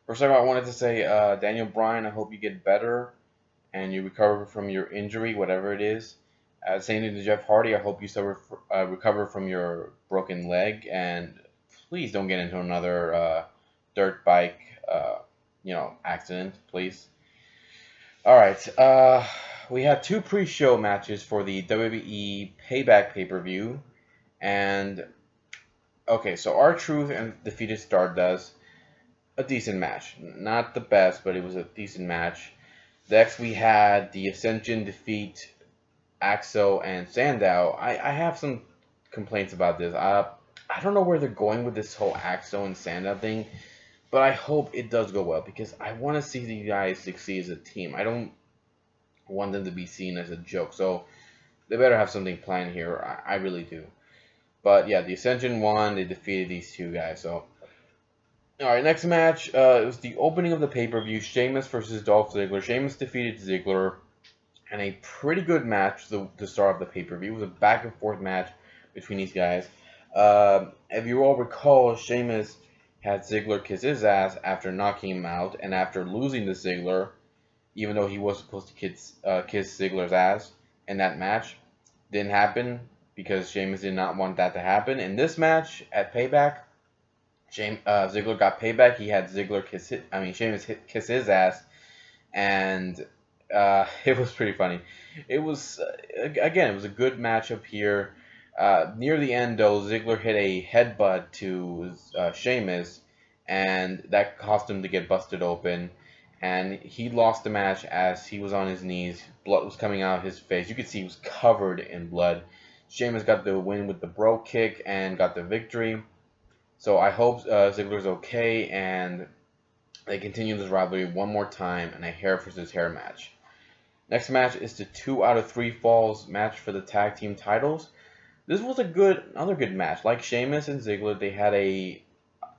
First of all, I wanted to say, Daniel Bryan, I hope you get better and you recover from your injury, whatever it is. Same thing to Jeff Hardy. I hope you recover from your broken leg, and please don't get into another dirt bike, accident, please. All right. We have two pre-show matches for the WWE Payback pay-per-view, and okay, so R-Truth and defeated Stardust, a decent match. Not the best, but it was a decent match. Next, we had the Ascension defeat Axel and Sandow. I have some complaints about this. I don't know where they're going with this whole Axel and Sandow thing, but I hope it does go well because I want to see these guys succeed as a team. I don't want them to be seen as a joke, so they better have something planned here. I really do. But yeah, the Ascension won. They defeated these two guys. So, all right, next match. It was the opening of the pay-per-view. Sheamus versus Dolph Ziggler. Sheamus defeated Ziggler and a pretty good match to start of the pay-per-view. It was a back and forth match between these guys. If you all recall, Sheamus had Ziggler kiss his ass after knocking him out, and after losing to Ziggler, even though he was supposed to kiss Ziggler's ass in that match, didn't happen because Sheamus did not want that to happen. In this match at Payback, Ziggler got payback. He had Sheamus kiss his ass, and it was pretty funny. It was again, it was a good matchup here. Near the end, though, Ziggler hit a headbutt to Sheamus, and that caused him to get busted open. And he lost the match as he was on his knees. Blood was coming out of his face. You could see he was covered in blood. Sheamus got the win with the bro kick and got the victory. So I hope Ziggler's okay and they continue this rivalry one more time in a hair versus hair match. Next match is the 2 out of 3 falls match for the tag team titles. This was another good match. Like Sheamus and Ziggler, they had a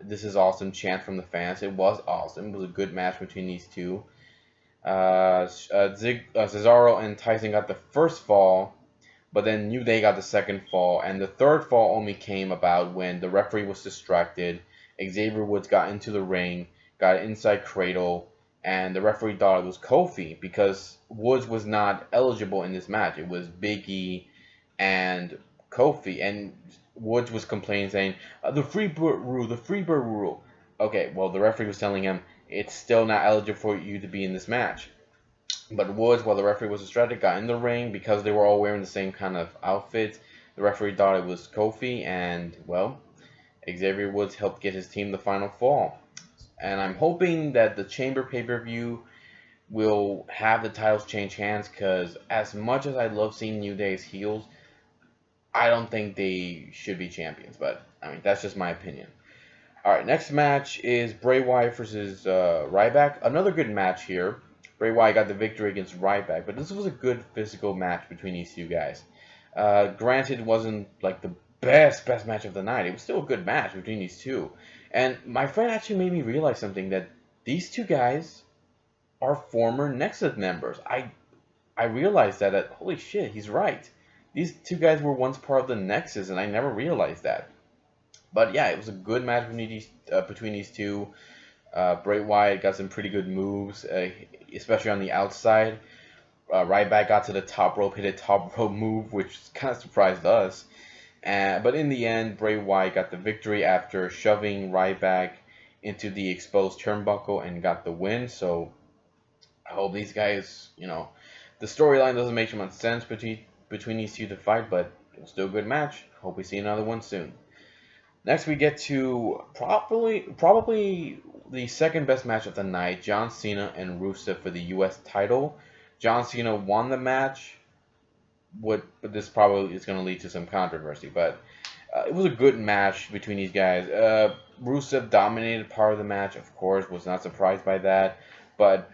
"This is awesome" chant from the fans. It was awesome. It was a good match between these two. Cesaro and Tyson got the first fall, but then New Day got the second fall, and the third fall only came about when the referee was distracted. Xavier Woods got into the ring, got an inside cradle, and the referee thought it was Kofi because Woods was not eligible in this match. It was Big E and Kofi, and Woods was complaining, saying, the Freebird rule, the Freebird rule. Okay, well, the referee was telling him, it's still not eligible for you to be in this match. But Woods, while the referee was distracted, got in the ring because they were all wearing the same kind of outfits. The referee thought it was Kofi, and, well, Xavier Woods helped get his team the final fall. And I'm hoping that the Chamber pay-per-view will have the titles change hands, because as much as I love seeing New Day's heels, I don't think they should be champions. But, I mean, that's just my opinion. Alright, next match is Bray Wyatt versus Ryback. Another good match here. Bray Wyatt got the victory against Ryback, but this was a good physical match between these two guys. Granted, it wasn't like the best match of the night. It was still a good match between these two. And my friend actually made me realize something, that these two guys are former Nexus members. I realized that holy shit, he's right. These two guys were once part of the Nexus, and I never realized that. But yeah, it was a good match between these two. Bray Wyatt got some pretty good moves, especially on the outside. Ryback got to the top rope, hit a top rope move, which kind of surprised us. But in the end, Bray Wyatt got the victory after shoving Ryback into the exposed turnbuckle and got the win. So I hope these guys, the storyline doesn't make much sense between these two to fight, but it was still a good match. Hope we see another one soon. Next, we get to probably the second best match of the night, John Cena and Rusev for the U.S. title. John Cena won the match. But this probably is going to lead to some controversy. But it was a good match between these guys. Rusev dominated part of the match, of course, was not surprised by that. But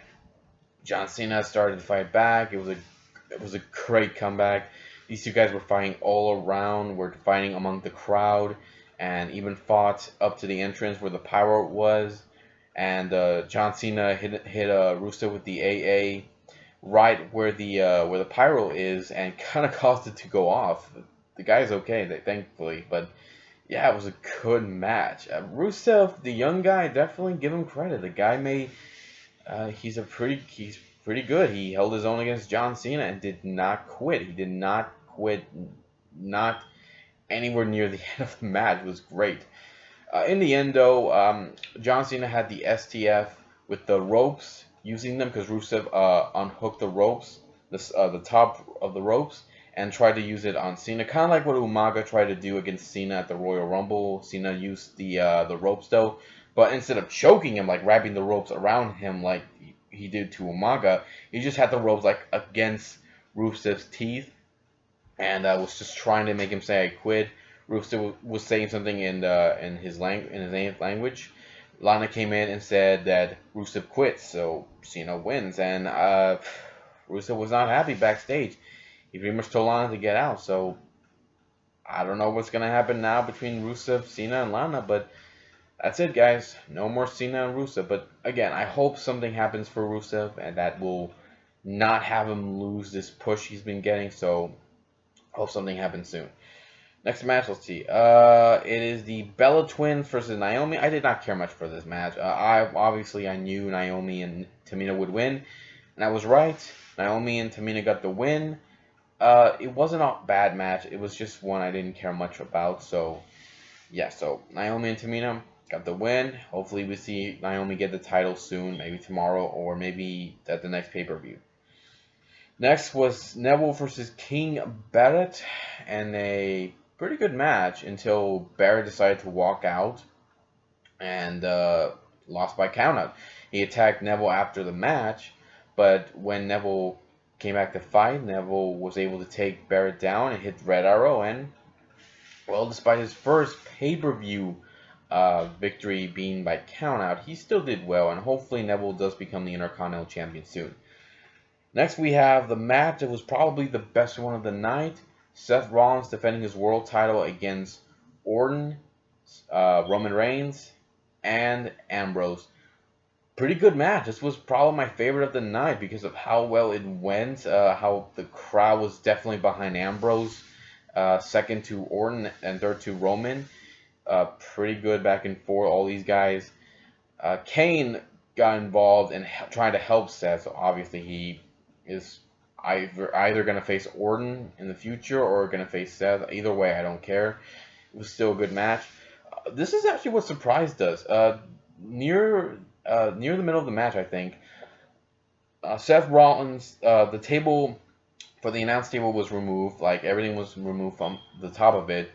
John Cena started to fight back. It was a great comeback. These two guys were fighting all around, were fighting among the crowd, and even fought up to the entrance where the pyro was. And John Cena hit Rusev with the AA right where the pyro is, and kind of caused it to go off. The guy's okay, thankfully, but yeah, it was a good match. Rusev, the young guy, definitely give him credit. The guy made he's pretty good. He held his own against John Cena and did not quit. He did not quit, not anywhere near the end of the match. It was great. In the end, though, John Cena had the STF with the ropes, using them because Rusev unhooked the ropes, the top of the ropes, and tried to use it on Cena, kind of like what Umaga tried to do against Cena at the Royal Rumble. Cena used the ropes though, but instead of choking him, like wrapping the ropes around him like he did to Umaga, he just had the ropes like against Rusev's teeth, and was just trying to make him say I quit. Rusev was saying something in his native language. Lana came in and said that Rusev quits, so Cena wins, and Rusev was not happy backstage. He pretty much told Lana to get out, so I don't know what's going to happen now between Rusev, Cena, and Lana, but that's it, guys. No more Cena and Rusev, but again, I hope something happens for Rusev, and that will not have him lose this push he's been getting, so I hope something happens soon. Next match, let's see. It is the Bella Twins versus Naomi. I did not care much for this match. I knew Naomi and Tamina would win, and I was right. Naomi and Tamina got the win. It wasn't a bad match. It was just one I didn't care much about. So, yeah. So Naomi and Tamina got the win. Hopefully, we see Naomi get the title soon. Maybe tomorrow or maybe at the next pay-per-view. Next was Neville versus King Barrett, and a pretty good match until Barrett decided to walk out and lost by countout. He attacked Neville after the match, but when Neville came back to fight, Neville was able to take Barrett down and hit the Red Arrow, and well, despite his first pay-per-view victory being by countout, he still did well, and hopefully Neville does become the Intercontinental Champion soon. Next, we have the match that was probably the best one of the night. Seth Rollins defending his world title against Orton, Roman Reigns, and Ambrose. Pretty good match. This was probably my favorite of the night because of how well it went, how the crowd was definitely behind Ambrose, second to Orton, and third to Roman. Pretty good back and forth, all these guys. Kane got involved in trying to help Seth, so obviously he is either going to face Orton in the future or going to face Seth. Either way, I don't care. It was still a good match. This is actually what surprised us. Near the middle of the match, I think, Seth Rollins, the table for the announce table was removed. Like, everything was removed from the top of it.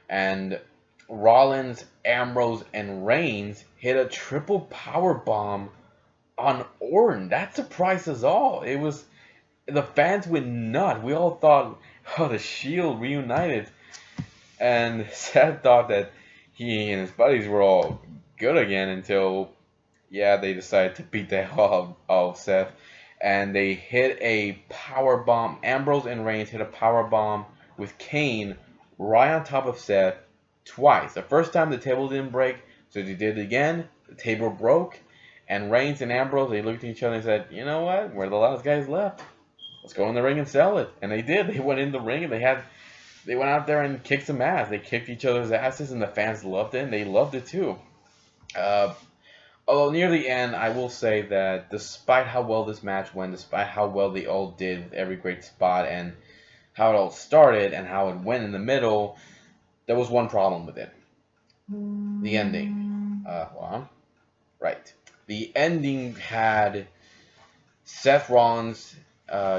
And Rollins, Ambrose, and Reigns hit a triple power bomb on Orton. That surprised us all. It was... The fans went nuts. We all thought, oh, the Shield reunited. And Seth thought that he and his buddies were all good again until, yeah, they decided to beat the hell out of Seth. And they hit a power bomb. Ambrose and Reigns hit a power bomb with Kane right on top of Seth twice. The first time the table didn't break, so they did it again. The table broke. And Reigns and Ambrose, they looked at each other and said, you know what? We're the last guys left. Let's go in the ring and sell it. And they did. They went in the ring and they went out there and kicked some ass. They kicked each other's asses and the fans loved it and they loved it too. Although near the end, I will say that despite how well this match went, despite how well they all did with every great spot and how it all started and how it went in the middle, there was one problem with it. The ending. Hold on. Right. The ending had Seth Rollins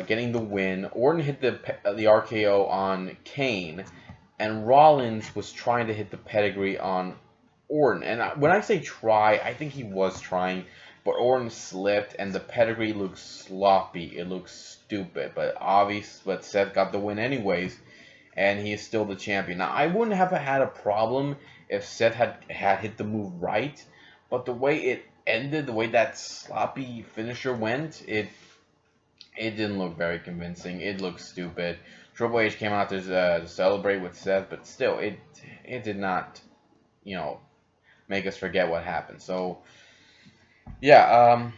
getting the win. Orton hit the RKO on Kane, and Rollins was trying to hit the pedigree on Orton. And when I say try, I think he was trying, but Orton slipped, and the pedigree looked sloppy. It looked stupid, but Seth got the win anyways, and he is still the champion. Now, I wouldn't have had a problem if Seth had hit the move right, but the way it ended, the way that sloppy finisher went, it didn't look very convincing. It looked stupid. Triple H came out to celebrate with Seth, but still, it did not, make us forget what happened. So, yeah,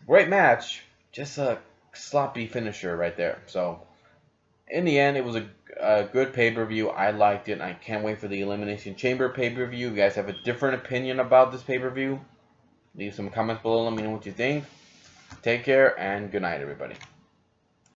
great match. Just a sloppy finisher right there. So, in the end, it was a good pay-per-view. I liked it. I can't wait for the Elimination Chamber pay-per-view. You guys have a different opinion about this pay-per-view? Leave some comments below. Let me know what you think. Take care, and good night, everybody.